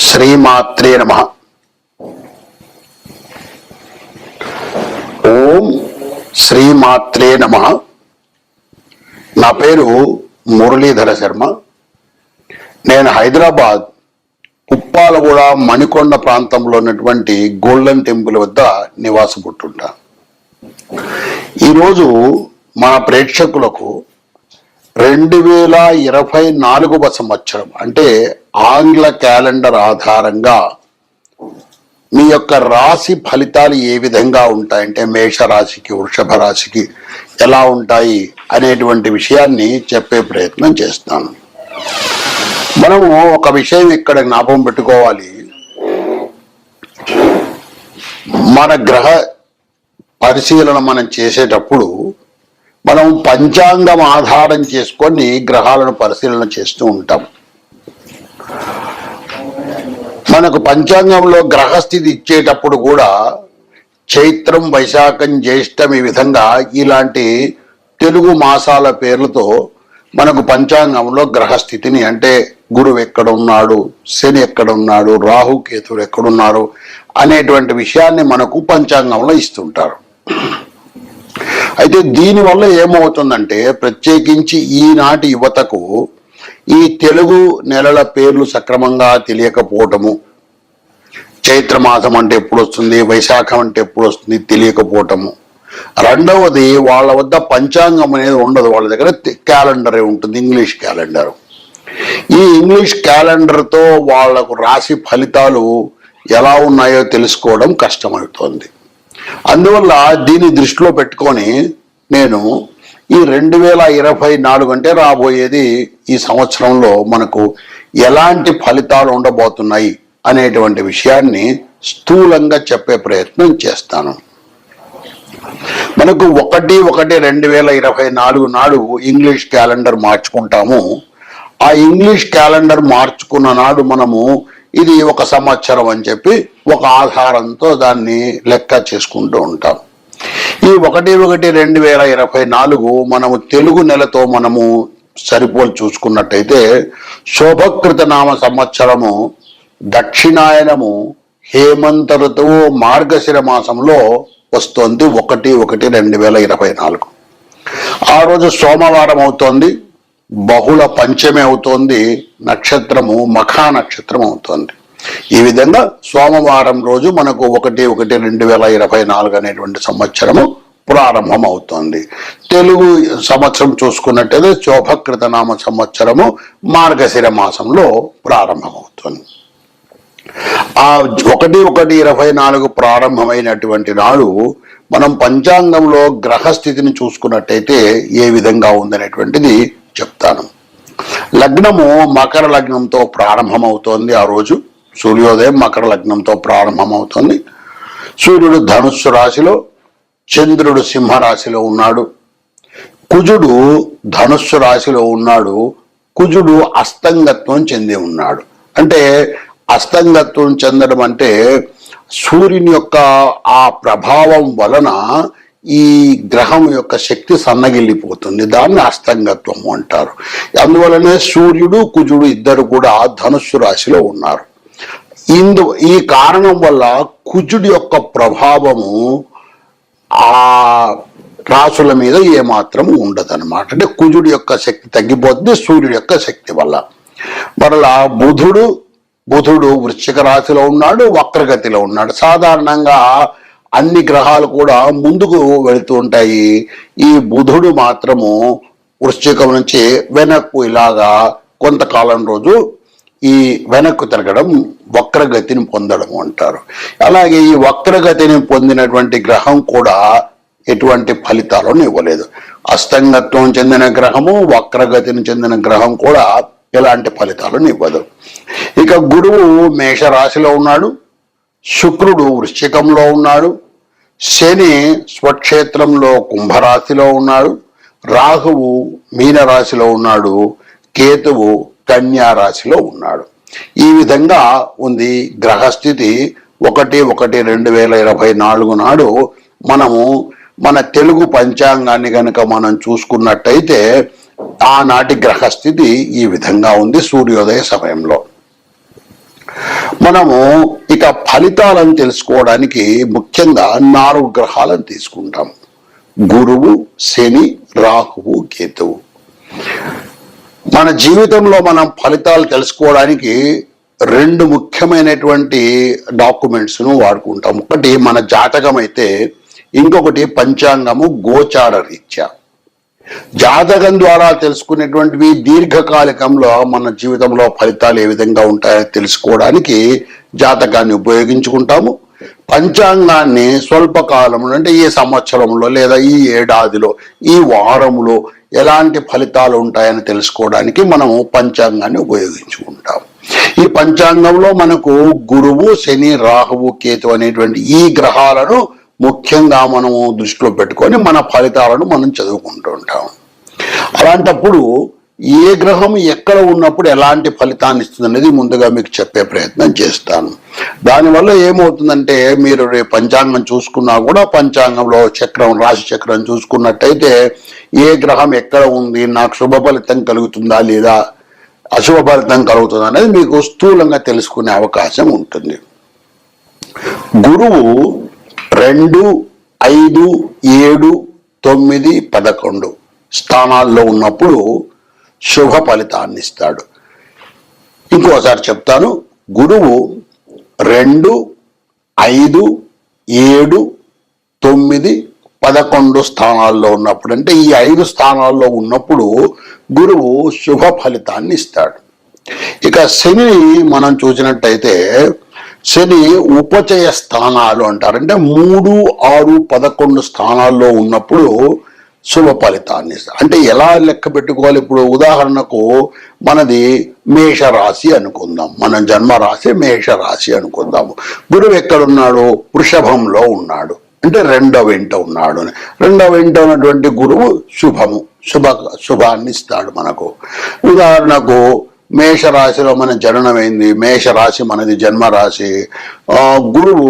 శ్రీమాత్రే నమః. ఓం శ్రీమాత్రే నమః. నా పేరు మురళీధర శర్మ. నేను హైదరాబాద్ ఉప్పాలగూడ మణికొండ ప్రాంతంలో ఉన్నటువంటి గోల్డెన్ టెంపుల్ వద్ద నివాసపుట్టుంటా. ఈరోజు మన ప్రేక్షకులకు 2024వ సంవత్సరం అంటే ఆంగ్ల క్యాలెండర్ ఆధారంగా మీ యొక్క రాశి ఫలితాలు ఏ విధంగా ఉంటాయంటే మేషరాశికి వృషభ రాశికి ఎలా ఉంటాయి అనేటువంటి విషయాన్ని చెప్పే ప్రయత్నం చేస్తాను. మనము ఒక విషయం ఇక్కడ జ్ఞాపకం పెట్టుకోవాలి. మన గ్రహ పరిశీలన మనం చేసేటప్పుడు మనం పంచాంగం ఆధారం చేసుకొని గ్రహాలను పరిశీలన చేస్తూ ఉంటాం. మనకు పంచాంగంలో గ్రహస్థితి ఇచ్చేటప్పుడు కూడా చైత్రం, వైశాఖం, జ్యేష్టం ఈ విధంగా ఇలాంటి తెలుగు మాసాల పేర్లతో మనకు పంచాంగంలో గ్రహస్థితిని అంటే గురువు ఎక్కడ ఉన్నాడు, శని ఎక్కడ ఉన్నాడు, రాహుకేతుడు ఎక్కడున్నారు అనేటువంటి విషయాన్ని మనకు పంచాంగంలో ఇస్తుంటారు. అయితే దీనివల్ల ఏమవుతుందంటే ప్రత్యేకించి ఈనాటి యువతకు ఈ తెలుగు నెలల పేర్లు సక్రమంగా తెలియకపోవటము, చైత్రమాసం అంటే ఎప్పుడు వస్తుంది, వైశాఖం అంటే ఎప్పుడు వస్తుంది తెలియకపోవటము. రెండవది, వాళ్ళ వద్ద పంచాంగం అనేది ఉండదు, వాళ్ళ దగ్గర క్యాలెండరే ఉంటుంది, ఇంగ్లీష్ క్యాలెండర్. ఈ ఇంగ్లీష్ క్యాలెండర్తో వాళ్లకు రాశి ఫలితాలు ఎలా ఉన్నాయో తెలుసుకోవడం కష్టమవుతోంది. అందువల్ల దీన్ని దృష్టిలో పెట్టుకొని నేను ఈ 2024 అంటే రాబోయేది ఈ సంవత్సరంలో మనకు ఎలాంటి ఫలితాలు ఉండబోతున్నాయి అనేటువంటి విషయాన్ని స్థూలంగా చెప్పే ప్రయత్నం చేస్తాను. మనకు 1/1/2024 నాడు ఇంగ్లీష్ క్యాలెండర్ మార్చుకుంటాము. ఆ ఇంగ్లీష్ క్యాలెండర్ మార్చుకున్న నాడు మనము ఇది ఒక సంవత్సరం అని చెప్పి ఒక ఆధారంతో దాన్ని లెక్క చేసుకుంటూ ఉంటాం. ఈ 1/1/2024 మనము తెలుగు నెలతో మనము సరిపోలు చూసుకున్నట్టయితే శోభకృత నామ సంవత్సరము దక్షిణాయనము హేమంత ఋతువు మార్గశిర మాసంలో వస్తోంది 1/1/2024. ఆ రోజు సోమవారం అవుతోంది, బహుళ పంచమి అవుతోంది, నక్షత్రము మఖా నక్షత్రం అవుతోంది. ఈ విధంగా సోమవారం రోజు మనకు 1/1/2024 అనేటువంటి సంవత్సరము ప్రారంభం అవుతోంది. తెలుగు సంవత్సరం చూసుకున్నట్టయితే శోభకృత నామ సంవత్సరము మార్గశిర మాసంలో ప్రారంభమవుతుంది. ఆ 1/1/24 ప్రారంభమైనటువంటి నాడు మనం పంచాంగంలో గ్రహస్థితిని చూసుకున్నట్టయితే ఏ విధంగా ఉందనేటువంటిది చెప్తాను. లగ్నము మకర లగ్నంతో ప్రారంభమవుతోంది. ఆ రోజు సూర్యోదయం మకర లగ్నంతో ప్రారంభమవుతోంది. సూర్యుడు ధనుస్సు రాశిలో, చంద్రుడు సింహరాశిలో ఉన్నాడు, కుజుడు ధనుస్సు రాశిలో ఉన్నాడు. కుజుడు అస్తంగత్వం చెంది ఉన్నాడు. అంటే అస్తంగత్వం చెందడం అంటే సూర్యుని యొక్క ఆ ప్రభావం వలన ఈ గ్రహం యొక్క శక్తి సన్నగిల్లిపోతుంది, దాన్ని అస్తంగత్వము అంటారు. అందువలనే సూర్యుడు కుజుడు ఇద్దరు కూడా ధనుస్సు రాశిలో ఉన్నారు. ఈ కారణం వల్ల కుజుడి యొక్క ప్రభావము ఆ రాశుల మీద ఏమాత్రం ఉండదన్నమాట. అంటే కుజుడి యొక్క శక్తి తగ్గిపోతుంది సూర్యుడి యొక్క శక్తి వల్ల. మరలా బుధుడు వృశ్చిక రాశిలో ఉన్నాడు, వక్రగతిలో ఉన్నాడు. సాధారణంగా అన్ని గ్రహాలు కూడా ముందుకు వెళుతూ ఉంటాయి. ఈ బుధుడు మాత్రము వృశ్చికం నుంచి వెనక్కు ఇలాగా కొంతకాలం రోజు ఈ వెనక్కు తిరగడం వక్రగతిని పొందడం అంటారు. అలాగే ఈ వక్రగతిని పొందినటువంటి గ్రహం కూడా ఎటువంటి ఫలితాలను ఇవ్వలేదు. అస్తంగత్వం చెందిన గ్రహము, వక్రగతిని చెందిన గ్రహం కూడా ఎలాంటి ఫలితాలను ఇవ్వదు. ఇక గురువు మేషరాశిలో ఉన్నాడు, శుక్రుడు వృశ్చికంలో ఉన్నాడు, శని స్వక్షేత్రంలో కుంభరాశిలో ఉన్నాడు, రాహువు మీనరాశిలో ఉన్నాడు, కేతువు కన్యా రాశిలో ఉన్నాడు. ఈ విధంగా ఉంది గ్రహస్థితి. 1/1/2024 నాడు మనము మన తెలుగు పంచాంగాన్ని కనుక మనం చూసుకున్నట్టయితే ఆనాటి గ్రహస్థితి ఈ విధంగా ఉంది సూర్యోదయ సమయంలో. మనము ఇక ఫలితాలను తెలుసుకోవడానికి ముఖ్యంగా 4 గ్రహాలను తీసుకుంటాం. గురువు, శని, రాహువు, కేతువు. మన జీవితంలో మనం ఫలితాలు తెలుసుకోవడానికి 2 ముఖ్యమైనటువంటి డాక్యుమెంట్స్ ను వాడుకుంటాం. ఒకటి మన జాతకం అయితే, ఇంకొకటి పంచాంగము గోచార రీత్యా. జాతకం ద్వారా తెలుసుకునేటువంటివి దీర్ఘకాలికంలో మన జీవితంలో ఫలితాలు ఏ విధంగా ఉంటాయో తెలుసుకోవడానికి జాతకాన్ని ఉపయోగించుకుంటాము. పంచాంగాన్ని స్వల్పకాలంలో, అంటే ఈ సంవత్సరంలో లేదా ఈ ఏడాదిలో, ఈ వారములో ఎలాంటి ఫలితాలు ఉంటాయని తెలుసుకోవడానికి మనము పంచాంగాన్ని ఉపయోగించుకుంటాం. ఈ పంచాంగంలో మనకు గురువు, శని, రాహువు, కేతు అనేటువంటి ఈ గ్రహాలను ముఖ్యంగా మనము దృష్టిలో పెట్టుకొని మన ఫలితాలను మనం చదువుకుంటూ ఉంటాం. అలాంటప్పుడు ఏ గ్రహం ఎక్కడ ఉన్నప్పుడు ఎలాంటి ఫలితాన్ని ఇస్తుంది అనేది ముందుగా మీకు చెప్పే ప్రయత్నం చేస్తాను. దానివల్ల ఏమవుతుందంటే, మీరు రేపు పంచాంగం చూసుకున్నా కూడా పంచాంగంలో చక్రం, రాశి చక్రం చూసుకున్నట్టయితే ఏ గ్రహం ఎక్కడ ఉంది, నాకు శుభ ఫలితం కలుగుతుందా లేదా అశుభ ఫలితం కలుగుతుందా అనేది మీకు స్థూలంగా తెలుసుకునే అవకాశం ఉంటుంది. గురువు 2, 5, 7, 9, 11 స్థానాల్లో ఉన్నప్పుడు శుభ ఫలితాన్ని ఇస్తాడు. ఇంకోసారి చెప్తాను. గురువు 2, 5, 7, 9, 11 స్థానాల్లో ఉన్నప్పుడు, అంటే ఈ 5 స్థానాల్లో ఉన్నప్పుడు గురువు శుభ ఫలితాన్ని ఇస్తాడు. ఇక శని మనం చూసినట్టయితే, శని ఉపచయ స్థానాలు అంటారు. అంటే 3, 6, 11 స్థానాల్లో ఉన్నప్పుడు శుభ ఫలితాన్ని ఇస్తారు. అంటే ఎలా లెక్క పెట్టుకోవాలి? ఇప్పుడు ఉదాహరణకు మనది మేషరాశి అనుకుందాం, మన జన్మరాశి మేషరాశి అనుకుందాము. గురువు ఎక్కడున్నాడు? వృషభంలో ఉన్నాడు, అంటే 2వ ఇంట ఉన్నాడు. 2వ ఇంట ఉన్నటువంటి గురువు శుభాన్ని ఇస్తాడు మనకు. ఉదాహరణకు మేషరాశిలో మన జననమైంది, మేషరాశి మనది జన్మరాశి, గురువు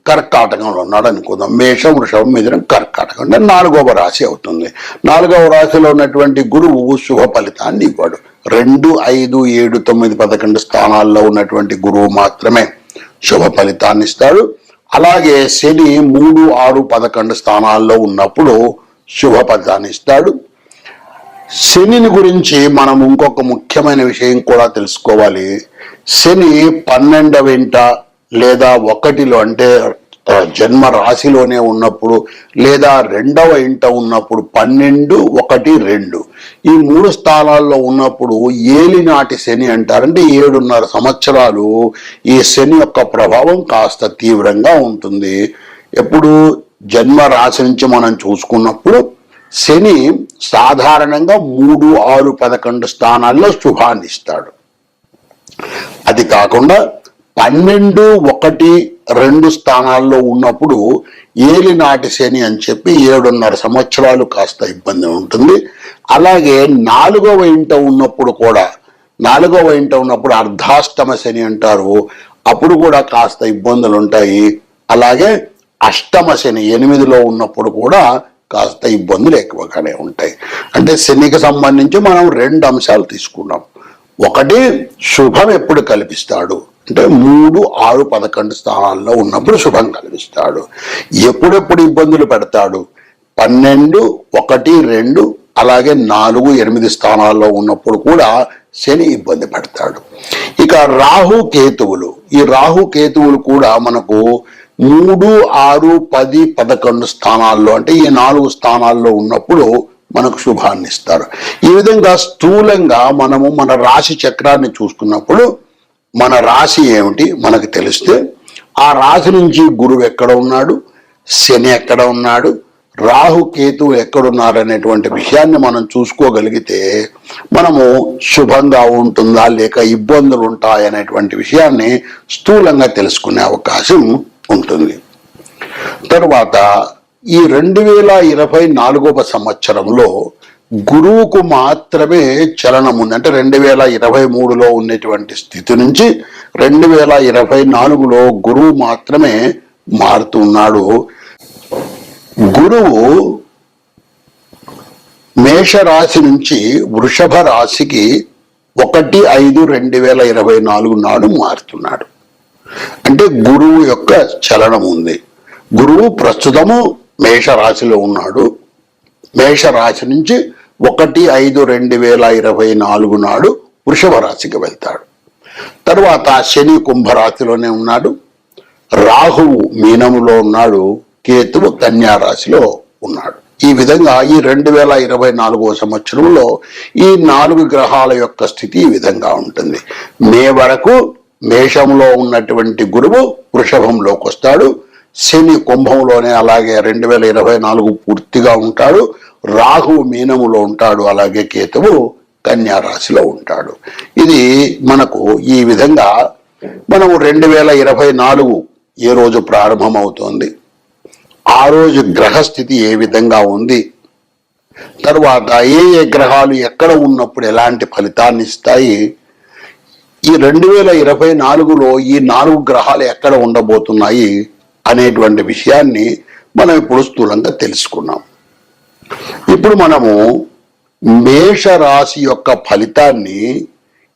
కర్కాటకంలో ఉన్నాడు అనుకుందాం. మేషం, వృషభం, మిథునం, కర్కాటకం, అంటే 4వ రాశి అవుతుంది. 4వ రాశిలో ఉన్నటువంటి గురువు శుభ ఫలితాన్ని ఇవ్వడు. 2, 5, 7, 9, 11 స్థానాల్లో ఉన్నటువంటి గురువు మాత్రమే శుభ ఫలితాన్ని ఇస్తాడు. అలాగే శని 3, 6, 11 స్థానాల్లో ఉన్నప్పుడు శుభ ఫలితాన్ని ఇస్తాడు. శనిని గురించి మనం ఇంకొక ముఖ్యమైన విషయం కూడా తెలుసుకోవాలి. శని 12వ ఇంట లేదా 1లో, అంటే జన్మ రాశిలోనే ఉన్నప్పుడు, లేదా 2వ ఇంట ఉన్నప్పుడు, 12, 1, 2 ఈ 3 స్థానాల్లో ఉన్నప్పుడు ఏలినాటి శని అంటారు. అంటే 7.5 సంవత్సరాలు ఈ శని యొక్క ప్రభావం కాస్త తీవ్రంగా ఉంటుంది. ఎప్పుడు జన్మ రాశి నుంచి మనం చూసుకున్నప్పుడు శని సాధారణంగా 3, 6, 11 స్థానాల్లో శుభాన్ని ఇస్తాడు. అది కాకుండా 12, 1, 2 స్థానాల్లో ఉన్నప్పుడు ఏలినాటి శని అని చెప్పి 7.5 సంవత్సరాలు కాస్త ఇబ్బంది ఉంటుంది. అలాగే 4వ ఇంట ఉన్నప్పుడు కూడా, 4వ ఇంట ఉన్నప్పుడు అర్ధాష్టమ శని అంటారు, అప్పుడు కూడా కాస్త ఇబ్బందులు ఉంటాయి. అలాగే అష్టమ శని 8లో ఉన్నప్పుడు కూడా కాస్త ఇబ్బందులు ఎక్కువగానే ఉంటాయి. అంటే శనికి సంబంధించి మనం 2 అంశాలు తీసుకున్నాం. ఒకటి, శుభం ఎప్పుడు కల్పిస్తాడు అంటే 3, 6, 11 స్థానాల్లో ఉన్నప్పుడు శుభం కల్పిస్తాడు. ఎప్పుడెప్పుడు ఇబ్బందులు పెడతాడు? 12, 1, 2 అలాగే 4, 8 స్థానాల్లో ఉన్నప్పుడు కూడా శని ఇబ్బంది పెడతాడు. ఇక రాహు కేతువులు, ఈ రాహు కేతువులు కూడా మనకు 3, 6, 10, 11 స్థానాల్లో, అంటే ఈ 4 స్థానాల్లో ఉన్నప్పుడు మనకు శుభాన్ని ఇస్తారు. ఈ విధంగా స్థూలంగా మనము మన రాశి చక్రాన్ని చూసుకున్నప్పుడు మన రాశి ఏమిటి మనకు తెలిస్తే, ఆ రాశి నుంచి గురువు ఎక్కడ ఉన్నాడు, శని ఎక్కడ ఉన్నాడు, రాహు కేతువు ఎక్కడున్నారు అనేటువంటి విషయాన్ని మనం చూసుకోగలిగితే మనము శుభంగా ఉంటుందా లేక ఇబ్బందులు ఉంటాయనేటువంటి విషయాన్ని స్థూలంగా తెలుసుకునే అవకాశం ఉంటుంది. తరువాత ఈ 2024వ సంవత్సరంలో గురువుకు మాత్రమే చలనం ఉంది. అంటే 2023లో ఉన్నటువంటి స్థితి నుంచి 2024లో గురువు మాత్రమే మారుతున్నాడు. గురువు మేషరాశి నుంచి వృషభ రాశికి 1/5/2024 నాడు మారుతున్నాడు. అంటే గురువు యొక్క చలనం ఉంది. గురువు ప్రస్తుతము మేషరాశిలో ఉన్నాడు. మేషరాశి నుంచి 1/5/2024 నాడు వృషభ రాశికి వెళ్తాడు. తర్వాత శని కుంభరాశిలోనే ఉన్నాడు. రాహువు మీనములో ఉన్నాడు. కేతువు కన్యా రాశిలో ఉన్నాడు. ఈ విధంగా ఈ 2024 సంవత్సరంలో ఈ 4 గ్రహాల యొక్క స్థితి ఈ విధంగా ఉంటుంది. మే వరకు మేషంలో ఉన్నటువంటి గురువు వృషభంలోకి వస్తాడు. శని కుంభంలోనే అలాగే 2024 పూర్తిగా ఉంటాడు. రాహువు మీనములో ఉంటాడు. అలాగే కేతువు కన్యా రాశిలో ఉంటాడు. ఇది మనకు ఈ విధంగా మనము 2024 ఏ రోజు ప్రారంభమవుతోంది, ఆ రోజు గ్రహస్థితి ఏ విధంగా ఉంది, తర్వాత ఏ గ్రహాలు ఎక్కడ ఉన్నప్పుడు ఎలాంటి ఫలితాన్ని ఇస్తాయి, ఈ 2024లో ఈ 4 గ్రహాలు ఎక్కడ ఉండబోతున్నాయి అనేటువంటి విషయాన్ని మనం ఇప్పుడు స్థూలంగా తెలుసుకున్నాం. ఇప్పుడు మనము మేషరాశి యొక్క ఫలితాన్ని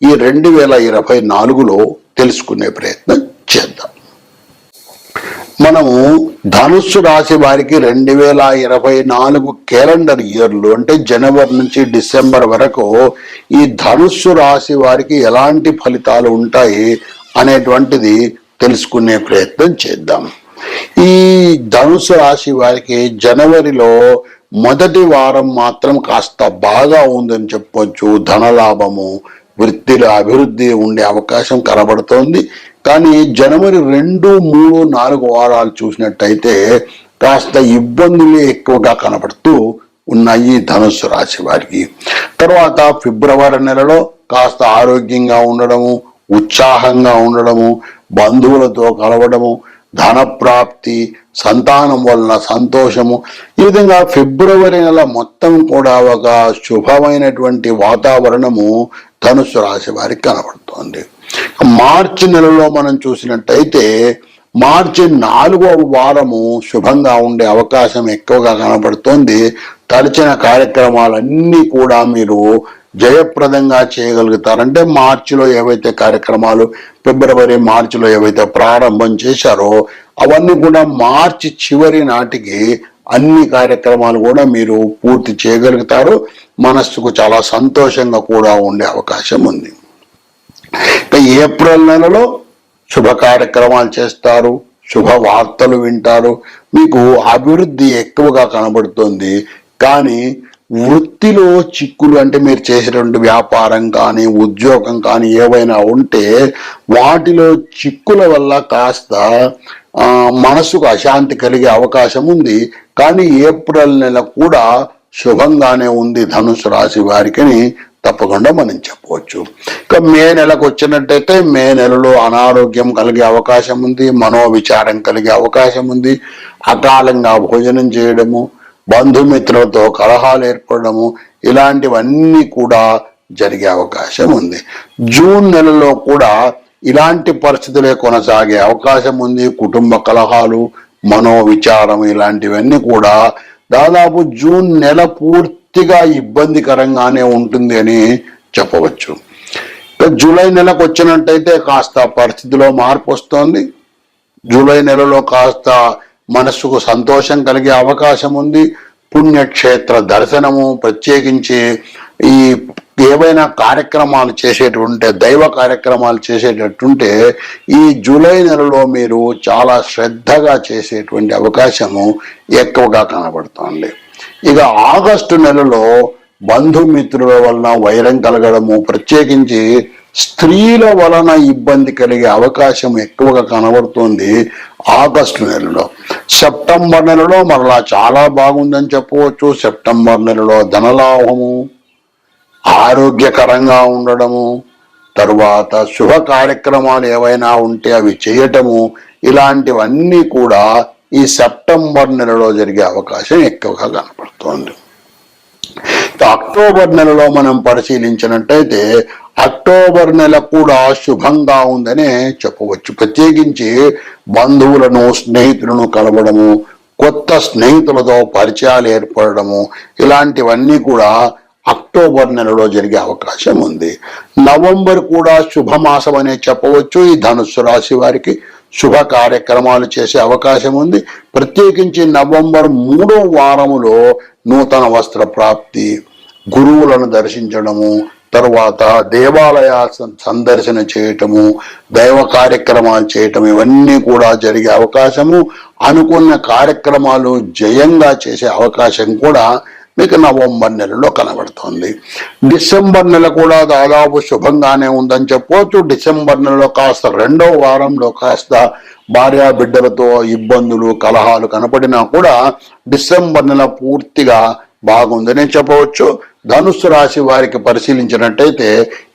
ఈ 2024లో తెలుసుకునే ప్రయత్నం చేద్దాం. మనము ధనుస్సు రాశి వారికి 2024 క్యాలెండర్ ఇయర్లు అంటే జనవరి నుంచి డిసెంబర్ వరకు ఈ ధనుస్సు రాశి వారికి ఎలాంటి ఫలితాలు ఉంటాయి అనేటువంటిది తెలుసుకునే ప్రయత్నం చేద్దాం. ఈ ధనుస్సు రాశి వారికి జనవరిలో మొదటి వారం మాత్రం కాస్త బాగా ఉందని చెప్పొచ్చు. ధనలాభము, వృత్తిలో అభివృద్ధి ఉండే అవకాశం కనబడుతోంది. కానీ జనవరి 2, 3, 4 వారాలు చూసినట్టయితే కాస్త ఇబ్బందులు ఎక్కువగా కనబడుతూ ఉన్నాయి ధనుస్సు రాశి వారికి. తర్వాత ఫిబ్రవరి నెలలో కాస్త ఆరోగ్యంగా ఉండడము, ఉత్సాహంగా ఉండడము, బంధువులతో కలవడము, ధన ప్రాప్తి, సంతానం వలన సంతోషము, ఈ విధంగా ఫిబ్రవరి నెల మొత్తం కూడా ఒక శుభమైనటువంటి వాతావరణము ధనుస్సు రాశి వారికి కనబడుతోంది. మార్చి నెలలో మనం చూసినట్టయితే మార్చి 4వ వారము శుభంగా ఉండే అవకాశం ఎక్కువగా కనబడుతోంది. తలచిన కార్యక్రమాలన్నీ కూడా మీరు జయప్రదంగా చేయగలుగుతారంటే మార్చిలో ఏవైతే కార్యక్రమాలు ఫిబ్రవరి మార్చిలో ఏవైతే ప్రారంభం చేశారో అవన్నీ కూడా మార్చి చివరి నాటికి అన్ని కార్యక్రమాలు కూడా మీరు పూర్తి చేయగలుగుతారు. మనస్సుకు చాలా సంతోషంగా కూడా ఉండే అవకాశం ఉంది. ఏప్రిల్ నెలలో శుభ కార్యక్రమాలు చేస్తారు, శుభ వార్తలు వింటారు, మీకు అభివృద్ధి ఎక్కువగా కనబడుతుంది. కానీ వృత్తిలో చిక్కులు అంటే మీరు చేసేటువంటి వ్యాపారం కానీ ఉద్యోగం కానీ ఏవైనా ఉంటే వాటిలో చిక్కుల వల్ల కాస్త మనసుకు అశాంతి కలిగే అవకాశం ఉంది. కానీ ఏప్రిల్ నెల కూడా శుభంగానే ఉంది ధనుసు రాశి వారికి తప్పకుండా మనం చెప్పవచ్చు. ఇక మే నెలకు వచ్చినట్టయితే మే నెలలో అనారోగ్యం కలిగే అవకాశం ఉంది, మనోవిచారం కలిగే అవకాశం ఉంది, అకాలంగా భోజనం చేయడము, బంధుమిత్రులతో కలహాలు ఏర్పడము, ఇలాంటివన్నీ కూడా జరిగే అవకాశం ఉంది. జూన్ నెలలో కూడా ఇలాంటి పరిస్థితులే కొనసాగే అవకాశం ఉంది. కుటుంబ కలహాలు, మనోవిచారం ఇలాంటివన్నీ కూడా దాదాపు జూన్ నెల పూర్తిగా ఇబ్బందికరంగానే ఉంటుంది అని చెప్పవచ్చు. జూలై నెలకు వచ్చినట్టయితే కాస్త పరిస్థితిలో మార్పు వస్తోంది. జూలై నెలలో కాస్త మనస్సుకు సంతోషం కలిగే అవకాశం ఉంది. పుణ్యక్షేత్ర దర్శనము, ప్రత్యేకించి ఈ ఏవైనా కార్యక్రమాలు చేసేటువంటి దైవ కార్యక్రమాలు చేసేటట్టుంటే ఈ జూలై నెలలో మీరు చాలా శ్రద్ధగా చేసేటువంటి అవకాశము ఎక్కువగా కనబడుతోంది. ఇక ఆగస్టు నెలలో బంధుమిత్రుల వలన వైరం కలగడము, ప్రత్యేకించి స్త్రీల వలన ఇబ్బంది కలిగే అవకాశం ఎక్కువగా కనబడుతుంది ఆగస్టు నెలలో. సెప్టెంబర్ నెలలో మరలా చాలా బాగుందని చెప్పవచ్చు. సెప్టెంబర్ నెలలో ధనలాభము, ఆరోగ్యకరంగా ఉండడము, తరువాత శుభ కార్యక్రమాలు ఏవైనా ఉంటే అవి చేయటము, ఇలాంటివన్నీ కూడా ఈ సెప్టెంబర్ నెలలో జరిగే అవకాశం ఎక్కువగా కనపడుతోంది. అక్టోబర్ నెలలో మనం పరిశీలించినట్టయితే అక్టోబర్ నెల కూడా శుభంగా ఉందనే చెప్పవచ్చు. ప్రత్యేకించి బంధువులను, స్నేహితులను కలవడము, కొత్త స్నేహితులతో పరిచయాలు ఏర్పడము, ఇలాంటివన్నీ కూడా అక్టోబర్ నెలలో జరిగే అవకాశం ఉంది. నవంబర్ కూడా శుభమాసం అనే చెప్పవచ్చు. ఈ ధనుస్సు రాశి వారికి శుభ కార్యక్రమాలు చేసే అవకాశం ఉంది. ప్రత్యేకించి నవంబర్ 3వ వారములో నూతన వస్త్ర ప్రాప్తి, గురువులను దర్శించడము, తర్వాత దేవాలయ సందర్శన చేయటము, దైవ కార్యక్రమాలు చేయటం, ఇవన్నీ కూడా జరిగే అవకాశము, అనుకున్న కార్యక్రమాలు జయంగా చేసే అవకాశం కూడా మీకు నవంబర్ నెలలో కనబడుతుంది. డిసెంబర్ నెల కూడా దాదాపు శుభంగానే ఉందని చెప్పవచ్చు. డిసెంబర్ నెలలో కాస్త 2వ వారంలో కాస్త భార్యా బిడ్డలతో ఇబ్బందులు, కలహాలు కనపడినా కూడా డిసెంబర్ నెల పూర్తిగా బాగుందని చెప్పవచ్చు. ధనుస్సు రాశి వారికి పరిశీలించినట్టయితే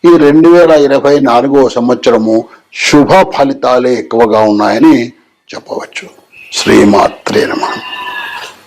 ఈ 2024వ సంవత్సరము శుభ ఫలితాలే ఎక్కువగా ఉన్నాయని చెప్పవచ్చు. శ్రీమాత్రే నమః.